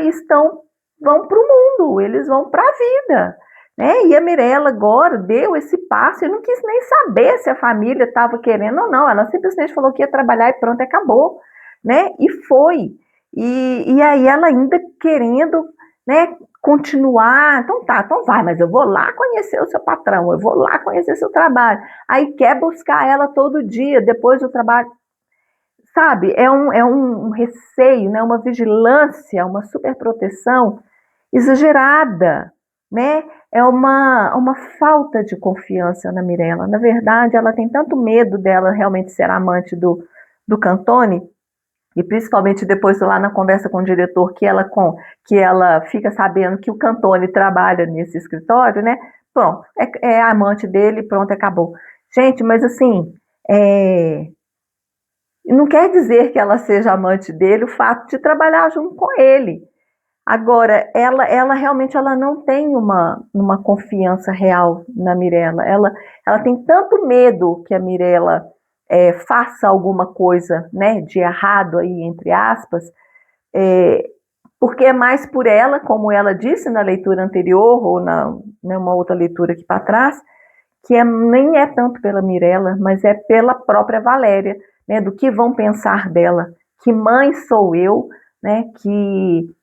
vão para o mundo, eles vão para a vida, né? E a Mirella agora deu esse passo e não quis nem saber se a família estava querendo ou não, ela simplesmente falou que ia trabalhar e pronto, acabou, né? E foi. E aí ela ainda querendo, né, continuar, então tá, então vai, mas eu vou lá conhecer o seu patrão, eu vou lá conhecer seu trabalho. Aí quer buscar ela todo dia, depois do trabalho, sabe? É um receio, né? Uma vigilância, uma superproteção exagerada, né? É uma falta de confiança na Mirella. Na verdade, ela tem tanto medo dela realmente ser amante do Cantone, e principalmente depois lá na conversa com o diretor, que ela fica sabendo que o Cantone trabalha nesse escritório, né? Pronto, é amante dele, pronto, acabou. Gente, mas assim, é, não quer dizer que ela seja amante dele o fato de trabalhar junto com ele. Agora, ela realmente ela não tem uma confiança real na Mirella. Ela tem tanto medo que a Mirella faça alguma coisa, né, de errado aí, entre aspas, é, porque é mais por ela, como ela disse na leitura anterior, ou numa outra leitura aqui para trás, que nem é tanto pela Mirella, mas é pela própria Valéria, né, do que vão pensar dela, que mãe sou eu, né, que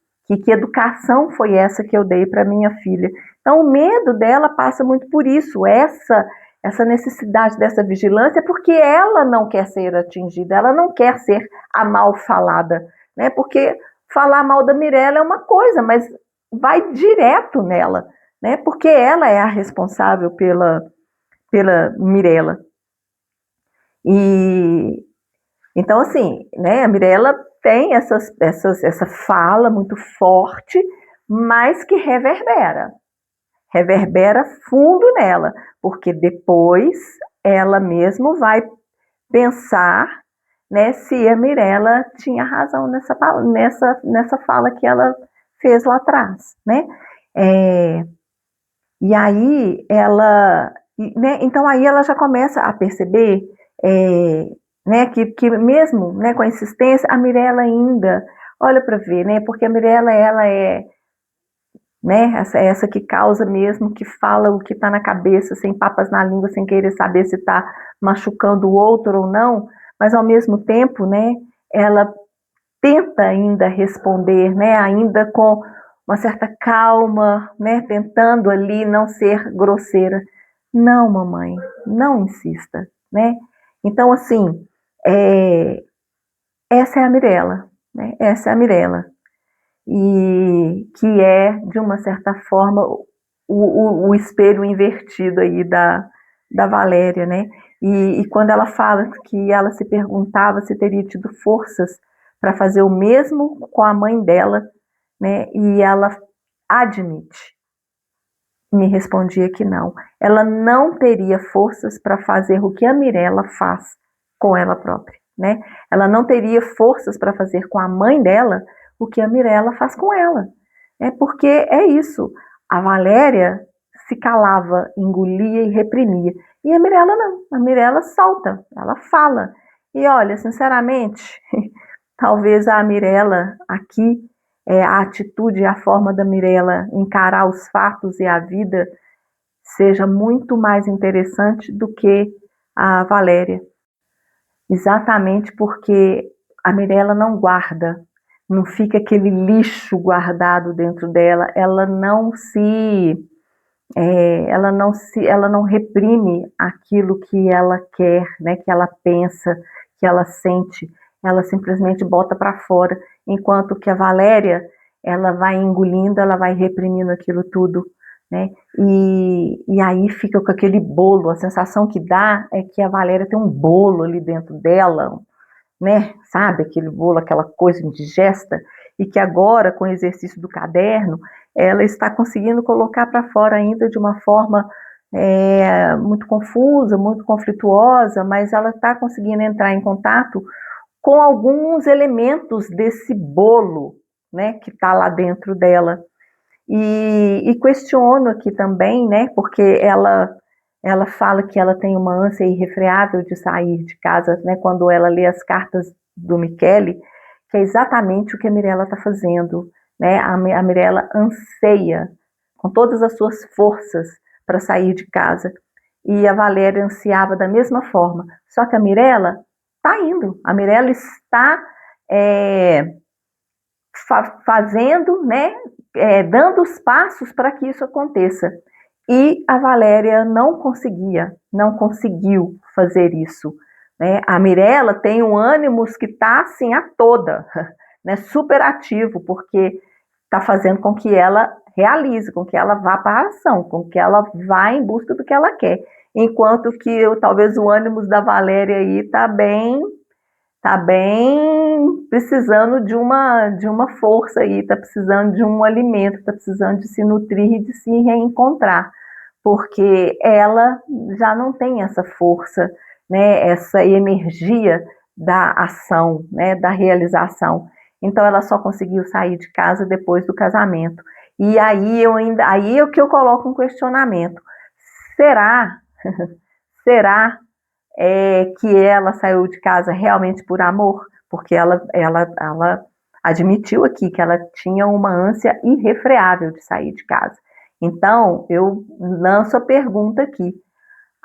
educação foi essa que eu dei para minha filha. Então o medo dela passa muito por isso, essa necessidade dessa vigilância, porque ela não quer ser atingida, ela não quer ser a mal falada, né, porque falar mal da Mirella é uma coisa, mas vai direto nela, né, porque ela é a responsável pela Mirella. E então, assim, né, a Mirella tem essa fala muito forte, mas que reverbera fundo nela, porque depois ela mesmo vai pensar, né, se a Mirella tinha razão nessa fala que ela fez lá atrás, né? É, e aí né, então aí ela já começa a perceber, é, né, que mesmo, né, com a insistência, a Mirella ainda, olha para ver, né, porque a Mirella ela é, né, essa que causa mesmo, que fala o que está na cabeça, sem papas na língua, sem querer saber se está machucando o outro ou não, mas ao mesmo tempo, né, ela tenta ainda responder, né, ainda com uma certa calma, né, tentando ali não ser grosseira. Não, mamãe, não insista, né? Então, assim, é, essa é a Mirella, né? Essa é a Mirella. E que é, de uma certa forma, o espelho invertido aí da Valéria, né? E quando ela fala que ela se perguntava se teria tido forças para fazer o mesmo com a mãe dela, né? E ela admite, me respondia que não. Ela não teria forças para fazer o que a Mirella faz com ela própria, né? Ela não teria forças para fazer com a mãe dela o que a Mirella faz com ela. Porque é isso. A Valéria se calava, engolia e reprimia. E a Mirella não. A Mirella solta, ela fala. E olha, sinceramente, talvez a Mirella aqui, a atitude e a forma da Mirella encarar os fatos e a vida seja muito mais interessante do que a Valéria. Exatamente porque a Mirella não guarda, não fica aquele lixo guardado dentro dela, ela não reprime aquilo que ela quer, né, que ela pensa, que ela sente, ela simplesmente bota para fora, enquanto que a Valéria, ela vai engolindo, ela vai reprimindo aquilo tudo, né, e aí fica com aquele bolo, a sensação que dá é que a Valéria tem um bolo ali dentro dela, né, sabe, aquele bolo, aquela coisa indigesta, e que agora, com o exercício do caderno, ela está conseguindo colocar para fora ainda de uma forma muito confusa, muito conflituosa, mas ela está conseguindo entrar em contato com alguns elementos desse bolo, né, que está lá dentro dela. E questiono aqui também, né, porque ela fala que ela tem uma ânsia irrefreável de sair de casa, né, quando ela lê as cartas do Michele, que é exatamente o que a Mirella está fazendo, né? A Mirella anseia com todas as suas forças para sair de casa. E a Valéria ansiava da mesma forma. Só que a Mirella está indo. A Mirella está fazendo, né? Dando os passos para que isso aconteça. E a Valéria não conseguiu fazer isso. Né? A Mirella tem um ânimo que está assim a toda, né? Super ativo, porque está fazendo com que ela realize, com que ela vá para a ação, com que ela vá em busca do que ela quer. Enquanto que talvez o ânimo da Valéria aí tá bem precisando de uma força aí, está precisando de um alimento, está precisando de se nutrir e de se reencontrar, porque ela já não tem essa força, né, essa energia da ação, né, da realização. Então ela só conseguiu sair de casa depois do casamento. E aí é o que eu coloco um questionamento. Será, será que ela saiu de casa realmente por amor? Porque ela admitiu aqui que ela tinha uma ânsia irrefreável de sair de casa. Então, eu lanço a pergunta aqui: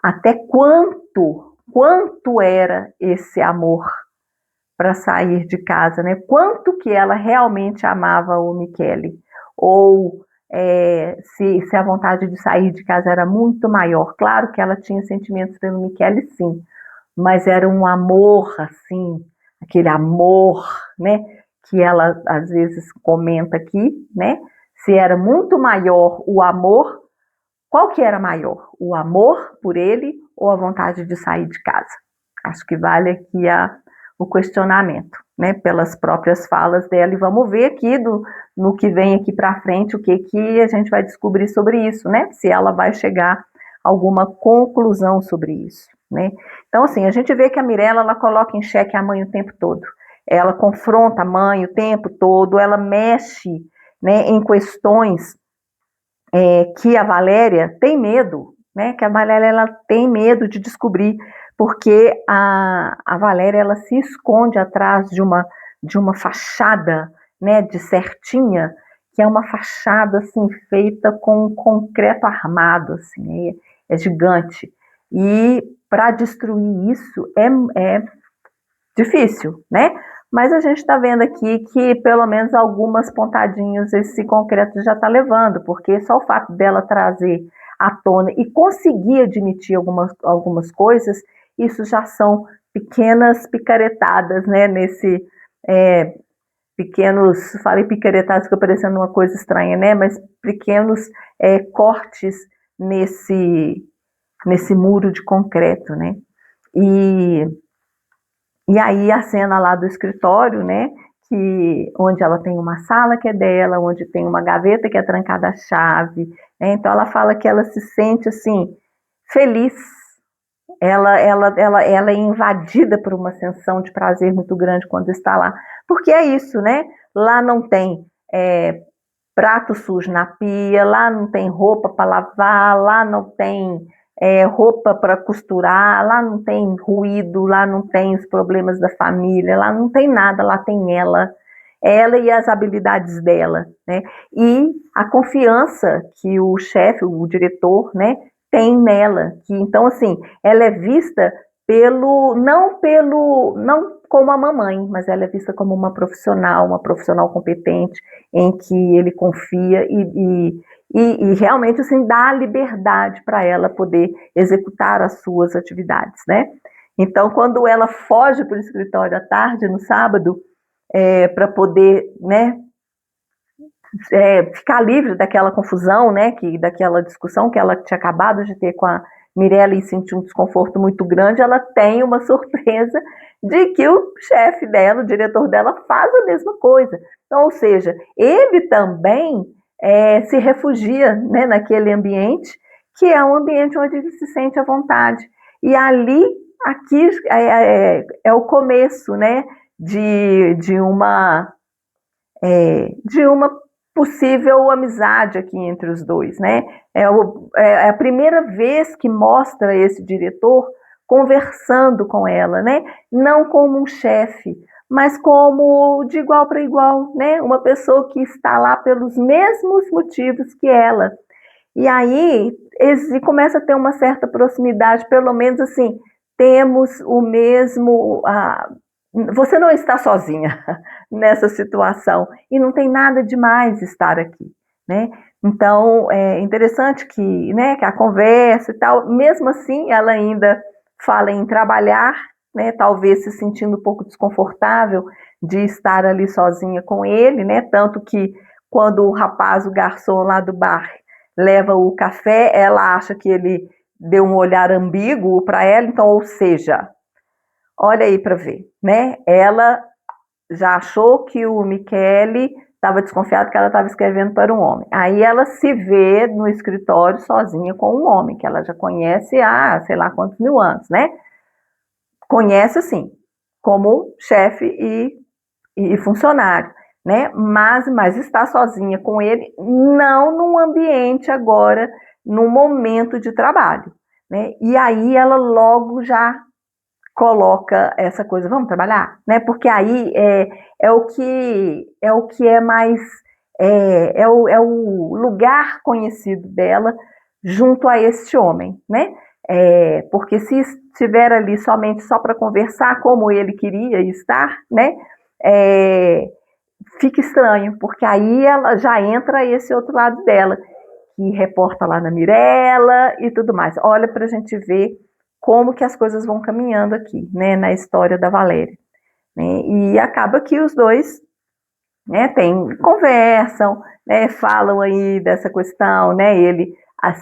até quanto era esse amor para sair de casa, né? Quanto que ela realmente amava o Michele? Ou se a vontade de sair de casa era muito maior. Claro que ela tinha sentimentos pelo Michele, sim, mas era um amor, assim, aquele amor, né, que ela às vezes comenta aqui, né, se era muito maior o amor, qual que era maior? O amor por ele ou a vontade de sair de casa? Acho que vale aqui o questionamento, né, pelas próprias falas dela, e vamos ver aqui no que vem aqui para frente o que a gente vai descobrir sobre isso, né, se ela vai chegar a alguma conclusão sobre isso, né. Então, assim, a gente vê que a Mirella, ela coloca em xeque a mãe o tempo todo, ela confronta a mãe o tempo todo, ela mexe, né, em questões que a Valéria tem medo, né? Que a Valéria ela tem medo de descobrir, porque a Valéria ela se esconde atrás de uma fachada, né? De certinha, que é uma fachada assim feita com concreto armado, assim, é gigante. E para destruir isso é difícil, né? Mas a gente está vendo aqui que pelo menos algumas pontadinhas esse concreto já está levando, porque só o fato dela trazer à tona e conseguir admitir algumas coisas, isso já são pequenas picaretadas, né? Pequenos, falei picaretadas, ficou parecendo uma coisa estranha, né? Mas pequenos cortes nesse muro de concreto, né? E e aí a cena lá do escritório, né, onde ela tem uma sala que é dela, onde tem uma gaveta que é trancada à chave, né, então ela fala que ela se sente assim feliz, ela é invadida por uma sensação de prazer muito grande quando está lá, porque é isso, né? Lá não tem prato sujo na pia, lá não tem roupa para lavar, lá não tem roupa para costurar, lá não tem ruído, lá não tem os problemas da família, lá não tem nada, lá tem ela e as habilidades dela, né? E a confiança que o chefe, o diretor, né, tem nela, que então assim, ela é vista não como a mamãe, mas ela é vista como uma profissional competente, em que ele confia e realmente assim dá liberdade para ela poder executar as suas atividades, né? Então, quando ela foge para o escritório à tarde, no sábado, para poder, né, ficar livre daquela confusão, né, daquela discussão que ela tinha acabado de ter com a Mirella e sentir um desconforto muito grande, ela tem uma surpresa de que o chefe dela, o diretor dela, faz a mesma coisa. Então, ou seja, ele também se refugia, né, naquele ambiente, que é um ambiente onde ele se sente à vontade. E aqui é o começo, né, de uma possível amizade aqui entre os dois, né? É a primeira vez que mostra esse diretor conversando com ela, né? Não como um chefe, mas como de igual para igual, né? Uma pessoa que está lá pelos mesmos motivos que ela. E aí começa a ter uma certa proximidade, pelo menos assim, temos o mesmo. Você não está sozinha nessa situação e não tem nada demais estar aqui, né? Então é interessante que, né, que a conversa e tal, mesmo assim, ela ainda fala em trabalhar, né? Talvez se sentindo um pouco desconfortável de estar ali sozinha com ele, né? Tanto que quando o rapaz, o garçom lá do bar, leva o café, ela acha que ele deu um olhar ambíguo para ela, então, ou seja, olha aí para ver, né? Ela já achou que o Michele estava desconfiado que ela estava escrevendo para um homem. Aí ela se vê no escritório sozinha com um homem, que ela já conhece há sei lá quantos mil anos, né? Conhece assim, como chefe e funcionário, né? Mas está sozinha com ele, não num ambiente agora, num momento de trabalho, né? E aí ela logo já coloca essa coisa, vamos trabalhar, né? Porque aí é o que é mais é o lugar conhecido dela junto a este homem, né? Porque se estiver ali somente só para conversar como ele queria estar, né? É, fica estranho, porque aí ela já entra esse outro lado dela, que reporta lá na Mirella e tudo mais. Olha para a gente ver como que as coisas vão caminhando aqui, né, na história da Valéria. Né? E acaba que os dois, né, conversam, né, falam aí dessa questão, né, ele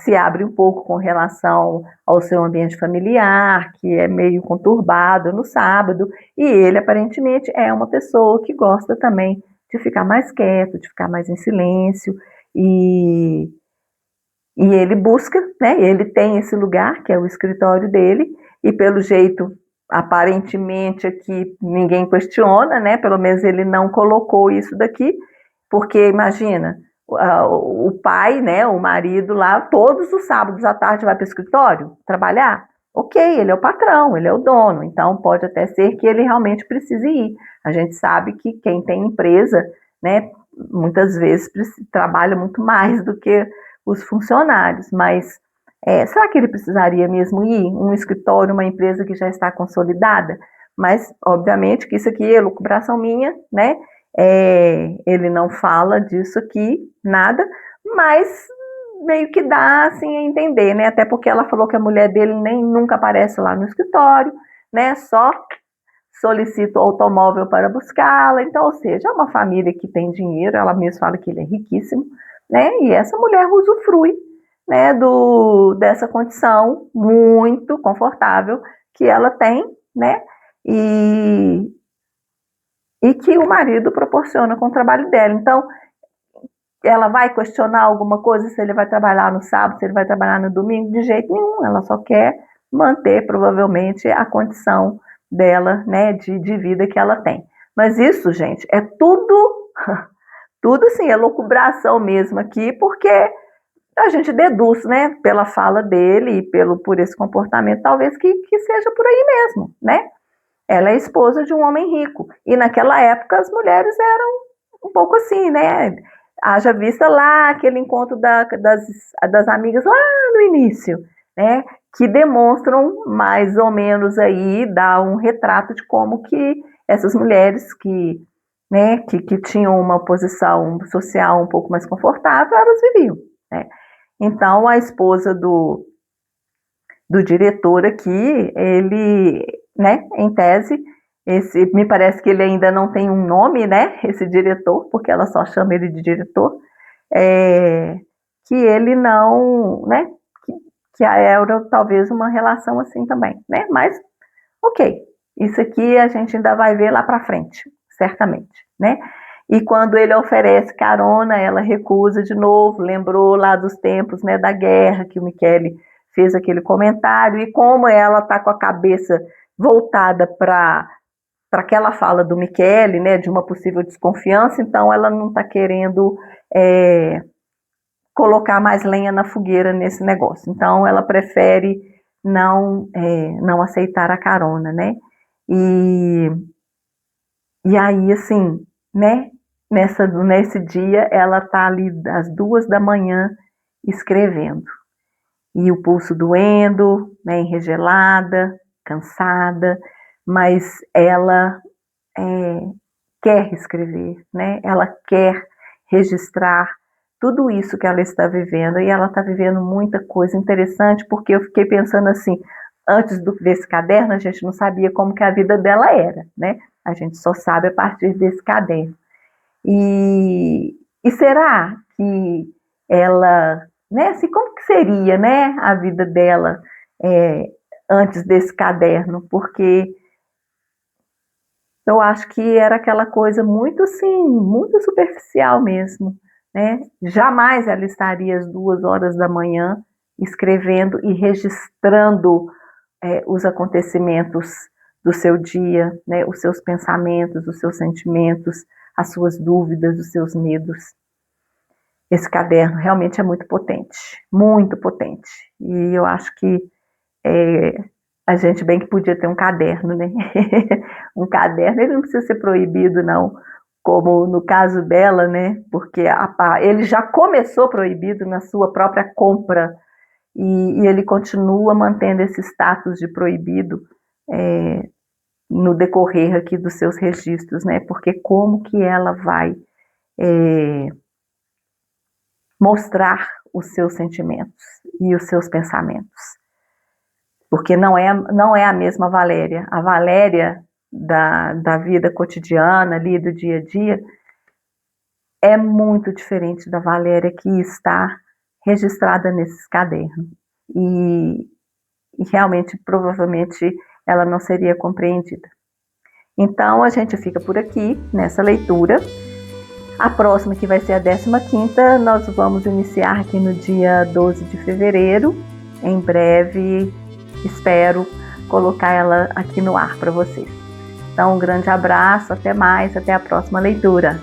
se abre um pouco com relação ao seu ambiente familiar, que é meio conturbado no sábado, e ele aparentemente é uma pessoa que gosta também de ficar mais quieto, de ficar mais em silêncio, e ele busca, né? Ele tem esse lugar, que é o escritório dele, e pelo jeito, aparentemente aqui ninguém questiona, né? Pelo menos ele não colocou isso daqui, porque imagina, o pai, né, o marido lá, todos os sábados à tarde vai para o escritório trabalhar. Ok, ele é o patrão, ele é o dono, então pode até ser que ele realmente precise ir. A gente sabe que quem tem empresa, né, muitas vezes trabalha muito mais do que os funcionários, mas será que ele precisaria mesmo ir? Um escritório, uma empresa que já está consolidada? Mas, obviamente, que isso aqui é lucubração minha, né? Ele não fala disso aqui, nada, mas meio que dá assim a entender, né? Até porque ela falou que a mulher dele nem nunca aparece lá no escritório, né? Só solicita o automóvel para buscá-la. Então, ou seja, é uma família que tem dinheiro, ela mesma fala que ele é riquíssimo, né? E essa mulher usufrui, né, dessa condição muito confortável que ela tem, né? E, e que o marido proporciona com o trabalho dela. Então, ela vai questionar alguma coisa se ele vai trabalhar no sábado, se ele vai trabalhar no domingo? De jeito nenhum, ela só quer manter provavelmente a condição dela, né, de vida que ela tem. Mas isso, gente, é tudo, tudo assim, é locubração mesmo aqui, porque a gente deduz, né, pela fala dele e por esse comportamento, talvez que seja por aí mesmo, né? Ela é esposa de um homem rico. E naquela época as mulheres eram um pouco assim, né? Haja vista lá aquele encontro das amigas lá no início, né? Que demonstram mais ou menos aí, dá um retrato de como que essas mulheres né, que tinham uma posição social um pouco mais confortável, elas viviam, né? Então, a esposa do diretor aqui, ele, né, em tese, me parece que ele ainda não tem um nome, né, esse diretor, porque ela só chama ele de diretor, que ele não, né, que era talvez uma relação assim também, né, mas, ok, isso aqui a gente ainda vai ver lá para frente, certamente, né. E quando ele oferece carona, ela recusa de novo, lembrou lá dos tempos, né, da guerra, que o Michele fez aquele comentário, e como ela está com a cabeça voltada para aquela fala do Michele, né, de uma possível desconfiança, então ela não está querendo colocar mais lenha na fogueira nesse negócio. Então, ela prefere não aceitar a carona, né? E aí, assim, né? Nesse dia, ela tá ali às 2 da manhã escrevendo. E o pulso doendo, né? Enregelada, cansada, mas ela quer escrever, né? Ela quer registrar tudo isso que ela está vivendo, e ela está vivendo muita coisa interessante, porque eu fiquei pensando assim, antes desse caderno, a gente não sabia como que a vida dela era, né? A gente só sabe a partir desse caderno. E será que ela, né, assim, como que seria, né, a vida dela antes desse caderno? Porque eu acho que era aquela coisa muito, assim, muito superficial mesmo, né? Jamais ela estaria às 2 horas da manhã escrevendo e registrando os acontecimentos do seu dia, né? Os seus pensamentos, os seus sentimentos, as suas dúvidas, os seus medos. Esse caderno realmente é muito potente, muito potente. E eu acho que a gente bem que podia ter um caderno, né? Um caderno, ele não precisa ser proibido, não, como no caso dela, né? Porque ele já começou proibido na sua própria compra, e ele continua mantendo esse status de proibido no decorrer aqui dos seus registros, né? Porque como que ela vai mostrar os seus sentimentos e os seus pensamentos? Porque não é a mesma Valéria. A Valéria da vida cotidiana, ali do dia a dia, é muito diferente da Valéria que está registrada nesses cadernos. E realmente, provavelmente, ela não seria compreendida. Então, a gente fica por aqui, nessa leitura. A próxima, que vai ser a 15ª, nós vamos iniciar aqui no dia 12 de fevereiro. Em breve, espero colocar ela aqui no ar para vocês. Então, um grande abraço, até mais, até a próxima leitura.